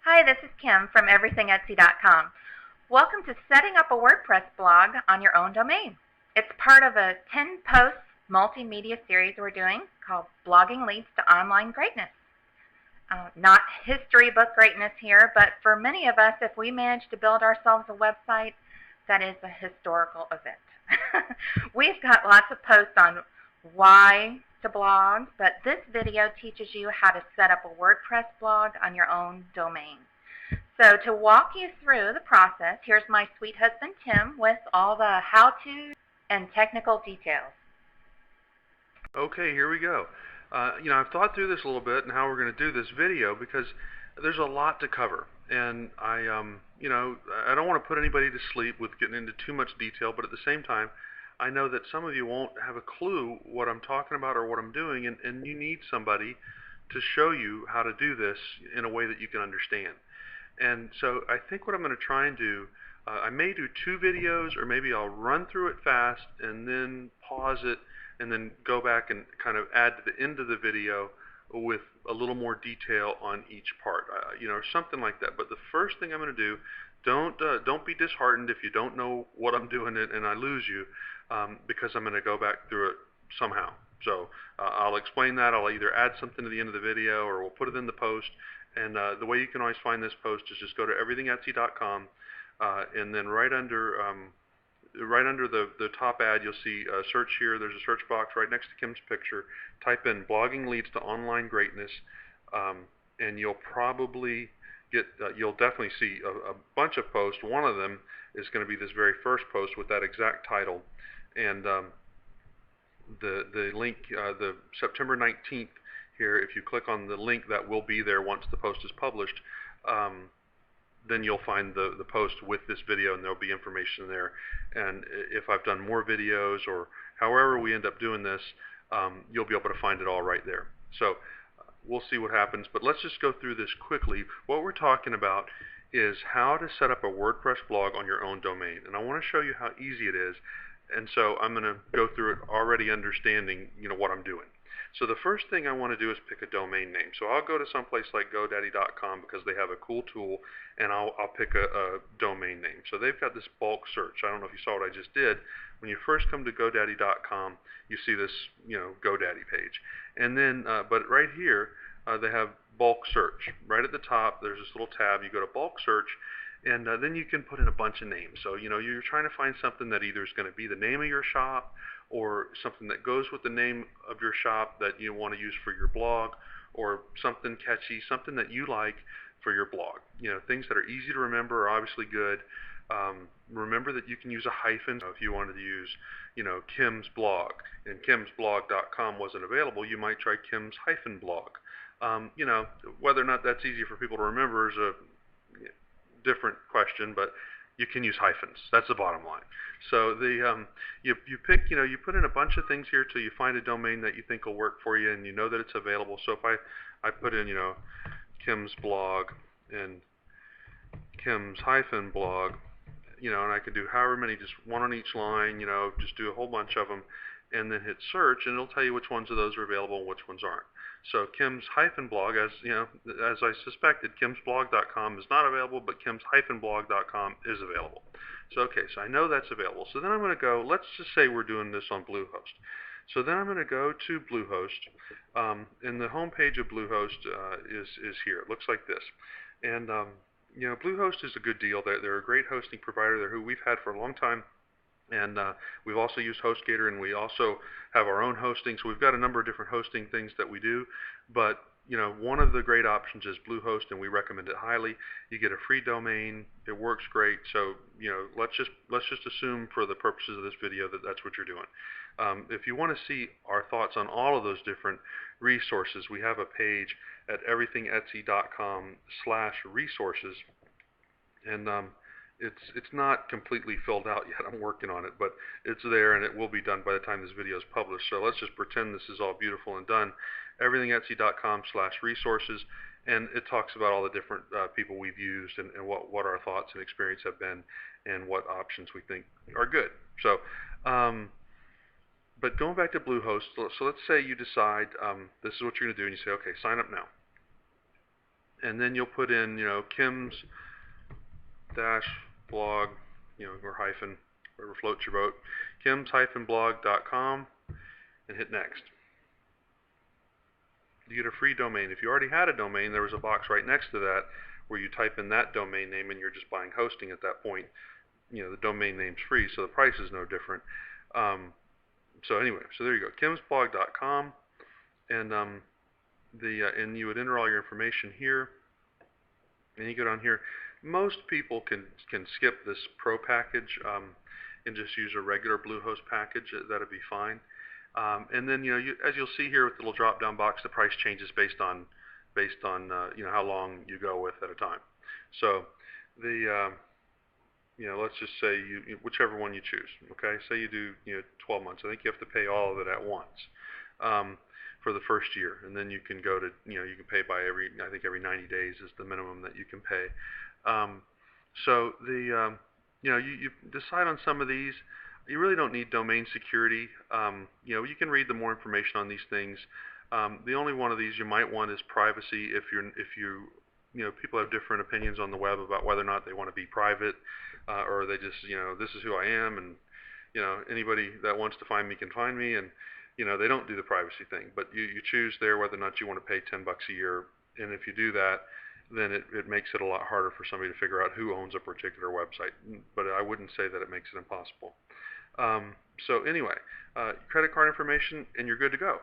Hi, this is Kim from everythingetsy.com. Welcome to setting up a WordPress blog on your own domain. It's part of a 10-post multimedia series we're doing called Blogging Leads to Online Greatness. Not history book greatness here, but for many of us, if we manage to build ourselves a website, that is a historical event. We've got lots of posts on why to blog, but this video teaches you how to set up a WordPress blog on your own domain. So to walk you through the process, here's my sweet husband Tim with all the how-to and technical details. Okay, here we go. I've thought through this a little bit and how we're going to do this video because there's a lot to cover, and I don't want to put anybody to sleep with getting into too much detail, but at the same time, I know that some of you won't have a clue what I'm talking about or what I'm doing, and you need somebody to show you how to do this in a way that you can understand. And so I think what I'm going to try and do, I may do 2 videos, or maybe I'll run through it fast and then pause it and then go back and kind of add to the end of the video with a little more detail on each part, something like that. But the first thing I'm going to do, don't be disheartened if you don't know what I'm doing and I lose you, because I'm going to go back through it somehow. So I'll explain that. I'll either add something to the end of the video or we'll put it in the post. And the way you can always find this post is just go to everythingetsy.com, and then right under the top ad, you'll see search here. There's a search box right next to Kim's picture. Type in "blogging leads to online greatness," and you'll probably get. You'll definitely see a bunch of posts. One of them is going to be this very first post with that exact title, and the link, the September 19th. Here, if you click on the link that will be there once the post is published, then you'll find the post with this video, and there'll be information there. And if I've done more videos or however we end up doing this, you'll be able to find it all right there. So we'll see what happens, but let's just go through this quickly. What we're talking about is how to set up a WordPress blog on your own domain, and I want to show you how easy it is. And so I'm going to go through it already understanding what I'm doing. So the first thing I want to do is pick a domain name. So I'll go to someplace like GoDaddy.com because they have a cool tool, and I'll pick a domain name. So they've got this bulk search. I don't know if you saw what I just did. When you first come to GoDaddy.com, you see this GoDaddy page, and then but right here they have bulk search. Right at the top, there's this little tab. You go to bulk search, and then you can put in a bunch of names. So you're trying to find something that either is going to be the name of your shop, or something that goes with the name of your shop that you want to use for your blog, or something catchy, something that you like for your blog. Things that are easy to remember are obviously good. Remember that you can use a hyphen. If you wanted to use, Kim's blog, and kimsblog.com wasn't available, you might try Kim's hyphen blog. Whether or not that's easy for people to remember is a different question, but you can use hyphens. That's the bottom line. So you pick, you put in a bunch of things here till you find a domain that you think will work for you, and you know that it's available. So if I put in, Kim's blog and Kim's hyphen blog, and I could do however many, just one on each line, just do a whole bunch of them, and then hit search, and it'll tell you which ones of those are available and which ones aren't. So Kim's hyphen blog, as I suspected, kimsblog.com is not available, but Kim's hyphen blog.com is available. So okay, so I know that's available. So then I'm going to go, let's just say we're doing this on Bluehost. So then I'm going to go to Bluehost, and the home page of Bluehost is here. It looks like this. And Bluehost is a good deal. They're a great hosting provider. They're who we've had for a long time. And we've also used HostGator, and we also have our own hosting. So we've got a number of different hosting things that we do. But one of the great options is Bluehost, and we recommend it highly. You get a free domain. It works great. So let's just assume for the purposes of this video that that's what you're doing. If you want to see our thoughts on all of those different resources, we have a page at everythingetsy.com/resources, and it's not completely filled out yet. I'm working on it, but it's there, and it will be done by the time this video is published. So let's just pretend this is all beautiful and done. everythingetsy.com/resources, and it talks about all the different people we've used and what our thoughts and experience have been and what options we think are good. So, but going back to Bluehost, so let's say you decide this is what you're going to do, and you say, okay, sign up now. and then you'll put in, Kim's dash blog, or hyphen, whatever floats your boat, kims-blog.com, and hit next. You get a free domain. If you already had a domain, there was a box right next to that where you type in that domain name and you're just buying hosting at that point. The domain name's free, so the price is no different. So anyway, so there you go, kims-blog.com, and and you would enter all your information here, and you go down here. Most people can skip this Pro package and just use a regular Bluehost package. That'd be fine. And then as you'll see here with the little drop-down box, the price changes based on how long you go with at a time. So the let's just say whichever one you choose. Okay, say you do 12 months. I think you have to pay all of it at once for the first year, and then you can go to you can pay by every 90 days is the minimum that you can pay. So the you decide on some of these. You really don't need domain security. You can read the more information on these things. The only one of these you might want is privacy. If people have different opinions on the web about whether or not they want to be private, or they just this is who I am, and anybody that wants to find me can find me, and they don't do the privacy thing. But you choose there whether or not you want to pay $10 a year, and if you do that, then it makes it a lot harder for somebody to figure out who owns a particular website. But I wouldn't say that it makes it impossible. So anyway, credit card information, and you're good to go.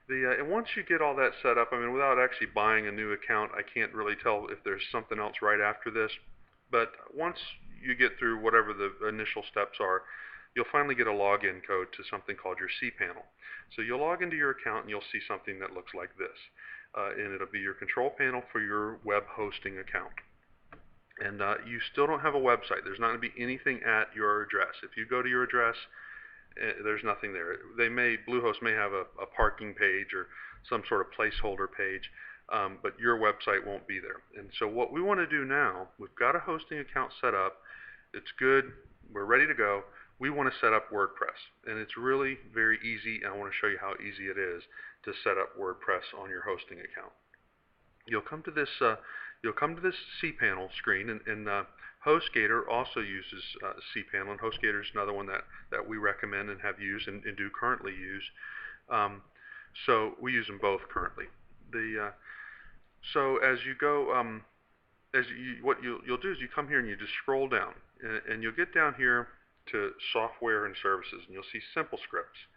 And once you get all that set up, without actually buying a new account, I can't really tell if there's something else right after this. But once you get through whatever the initial steps are, you'll finally get a login code to something called your cPanel. So you'll log into your account and you'll see something that looks like this. And it'll be your control panel for your web hosting account. And you still don't have a website. There's not going to be anything at your address. If you go to your address, there's nothing there. Bluehost may have a parking page or some sort of placeholder page, but your website won't be there. And so what we want to do now, we've got a hosting account set up. It's good. We're ready to go. We want to set up WordPress, and it's really very easy. And I want to show you how easy it is to set up WordPress on your hosting account. You'll come to this cPanel screen, and HostGator also uses cPanel, and HostGator is another one that we recommend and have used and do currently use. So we use them both currently. So as you go, what you'll do is you come here and you just scroll down, and you'll get down here to Software and Services, and you'll see Simple Scripts.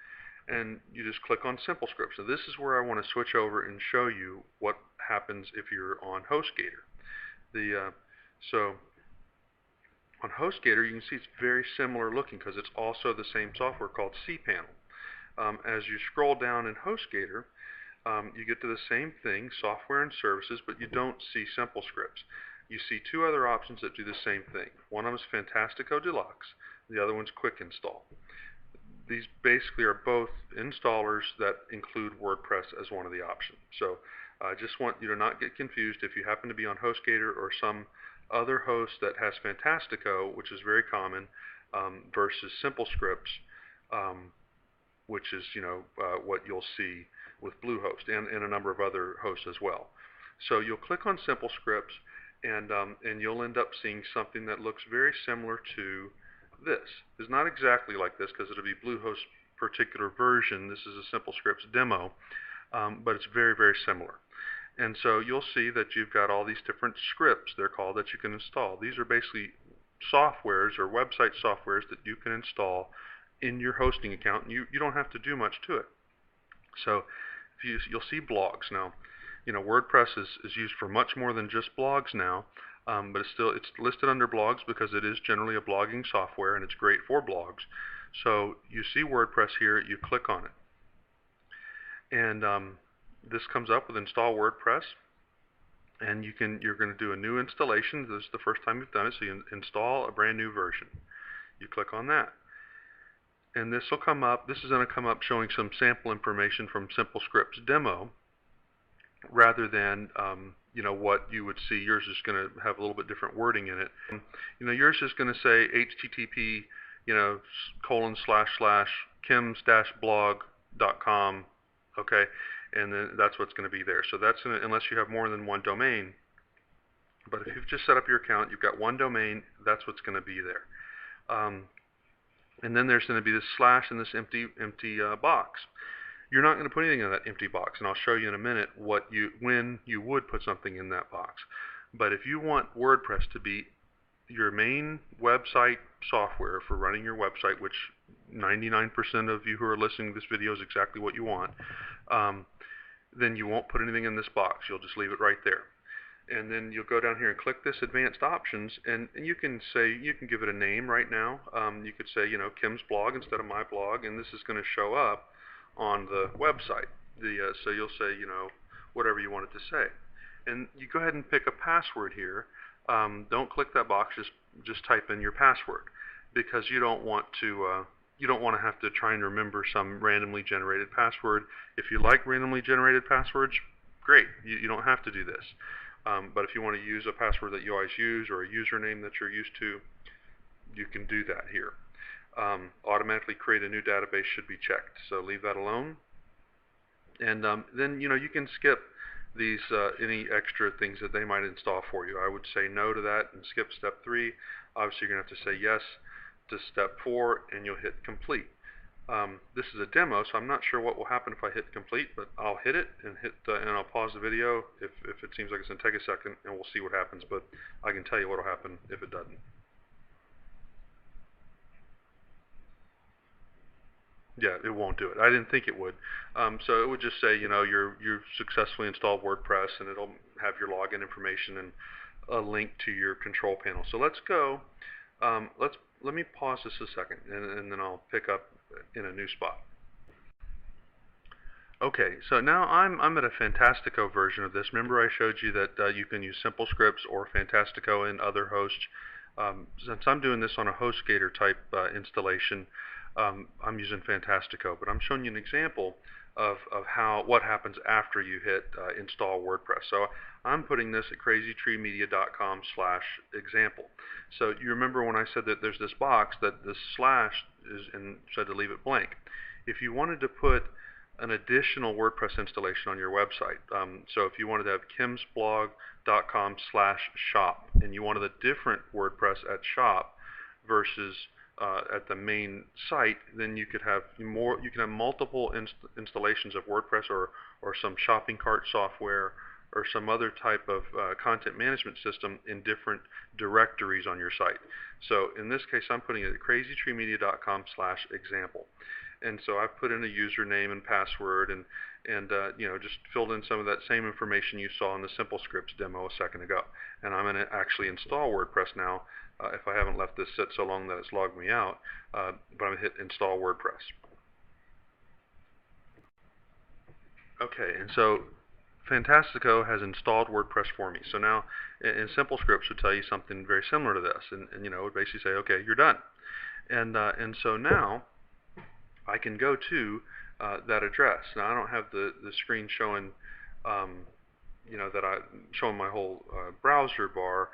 And you just click on Simple Scripts. So this is where I want to switch over and show you what happens if you're on HostGator. So on HostGator, you can see it's very similar looking because it's also the same software called cPanel. As you scroll down in HostGator, you get to the same thing, Software and Services, but you don't see Simple Scripts. You see two other options that do the same thing. One of them is Fantastico Deluxe. The other one's Quick Install. These basically are both installers that include WordPress as one of the options. So I just want you to not get confused if you happen to be on HostGator or some other host that has Fantastico, which is very common, versus Simple Scripts, which is what you'll see with Bluehost and a number of other hosts as well. So you'll click on Simple Scripts, and you'll end up seeing something that looks very similar to this. It's not exactly like this because it'll be Bluehost's particular version. This is a Simple Scripts demo, but it's very, very similar. And so you'll see that you've got all these different scripts, they're called, that you can install. These are basically softwares or website softwares that you can install in your hosting account, and you don't have to do much to it. So you'll see blogs. Now, WordPress is used for much more than just blogs now. But it's listed under blogs because it is generally a blogging software and it's great for blogs. So you see WordPress here, you click on it, and this comes up with Install WordPress, and you're going to do a new installation. This is the first time you've done it, so you install a brand new version. You click on that, and this will come up. This is going to come up showing some sample information from Simple Scripts demo, rather than what you would see. Yours is going to have a little bit different wording in it. Yours is going to say http //kims-blog.com, okay, and then that's what's going to be there. So that's unless you have more than one domain, But if you've just set up your account, you've got one domain, that's what's going to be there. And then there's going to be this slash and this empty box. You're not going to put anything in that empty box, and I'll show you in a minute when you would put something in that box. But if you want WordPress to be your main website software for running your website, which 99% of you who are listening to this video is exactly what you want, then you won't put anything in this box. You'll just leave it right there. And then you'll go down here and click this advanced options, and you can give it a name right now. You could say, Kim's blog instead of my blog, and this is going to show up on the website. So you'll say, whatever you want it to say. And you go ahead and pick a password here. Don't click that box, just type in your password, because you don't want to have to try and remember some randomly generated password. If you like randomly generated passwords, great. You don't have to do this. But if you want to use a password that you always use or a username that you're used to, you can do that here. Automatically create a new database should be checked, so leave that alone. And then you can skip these any extra things that they might install for you. I would say no to that and skip step 3. Obviously, you're going to have to say yes to step 4, and you'll hit complete. This is a demo, so I'm not sure what will happen if I hit complete, but I'll hit it and I'll pause the video if it seems like it's going to take a second, and we'll see what happens. But I can tell you what will happen if it doesn't. Yeah, it won't do it. I didn't think it would. So it would just say, you've successfully installed WordPress, and it'll have your login information and a link to your control panel. So let's go. Let me pause this a second, and then I'll pick up in a new spot. Okay, so now I'm at a Fantastico version of this. Remember I showed you that you can use Simple Scripts or Fantastico in other hosts. Since I'm doing this on a HostGator type installation, I'm using Fantastico, but I'm showing you an example of what happens after you hit install WordPress. So I'm putting this at crazytreemedia.com/example. So you remember when I said that there's this box that this slash is and said to leave it blank. If you wanted to put an additional WordPress installation on your website, so if you wanted to have kimsblog.com/shop and you wanted a different WordPress at shop versus at the main site, then you could have multiple installations of WordPress or some shopping cart software or some other type of content management system in different directories on your site. So in this case, I'm putting it at crazytreemedia.com/example. And so I've put in a username and password and just filled in some of that same information you saw in the Simple Scripts demo a second ago. And I'm going to actually install WordPress now if I haven't left this sit so long that it's logged me out. But I'm going to hit install WordPress. Okay, and so Fantastico has installed WordPress for me. So now in Simple Scripts would tell you something very similar to this, and it would basically say, okay, you're done. And so now I can go to that address. Now I don't have the screen showing, showing my whole browser bar,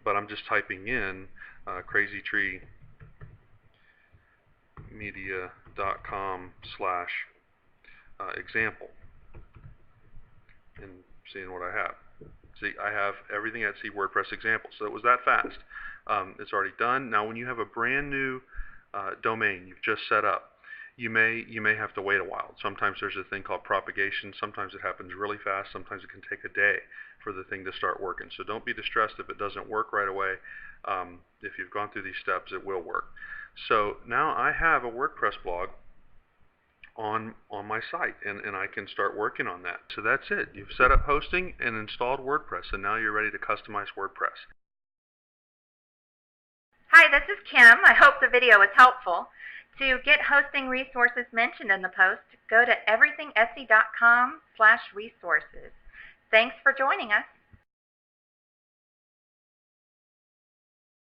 but I'm just typing in crazytreemedia.com/example and seeing what I have. See, I have everything at C WordPress example. So it was that fast. It's already done. Now, when you have a brand new domain you've just set up, you may have to wait a while. Sometimes there's a thing called propagation. Sometimes it happens really fast. Sometimes it can take a day for the thing to start working. So don't be distressed if it doesn't work right away. If you've gone through these steps, it will work. So now I have a WordPress blog on my site, and I can start working on that. So that's it. You've set up hosting and installed WordPress, and now you're ready to customize WordPress. Hi, this is Kim. I hope the video was helpful. To get hosting resources mentioned in the post, go to everythingetsy.com/resources. Thanks for joining us.